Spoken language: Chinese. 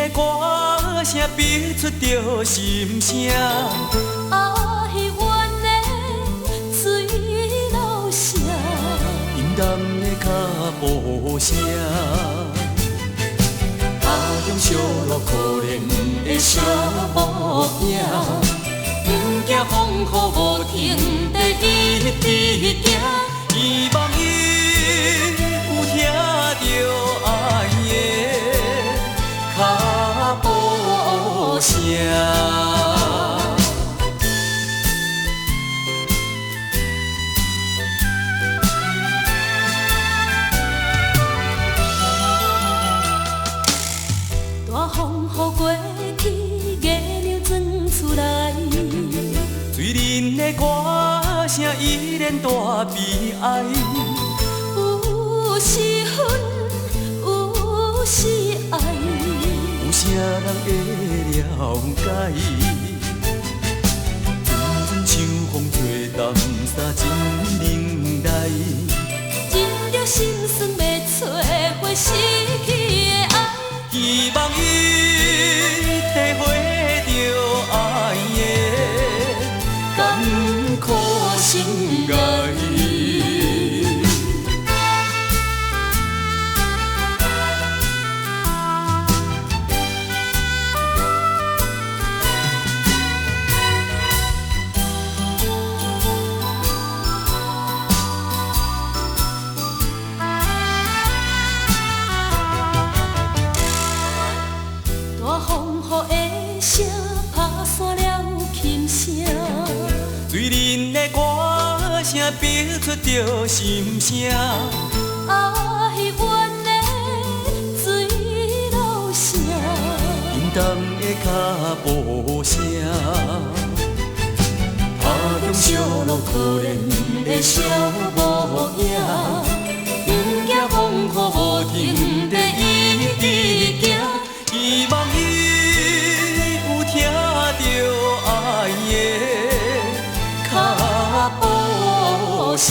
的歌声逼出着心声。啊，彼岸的水流声，沉重的脚步声。他乡小路可怜的小步行，不惊风雨无停地一直行，希望伊有听着爱的脚步声。大风雨过去，月亮钻出来。醉人的歌声依然大悲哀。有时恨，有时爱，有啥人会了解？阵阵秋风吹淡沙真忍耐，忍着心酸要找回失去的爱。希望伊体会着爱的甘苦心爱。大风雨的声打散了琴声，醉人的歌声逼出着心声。啊，彼岸的水流声，沉重的脚步声。他乡小路可怜的小步行，不惊风雨无停地一直行，希望伊有听着爱的脚步声。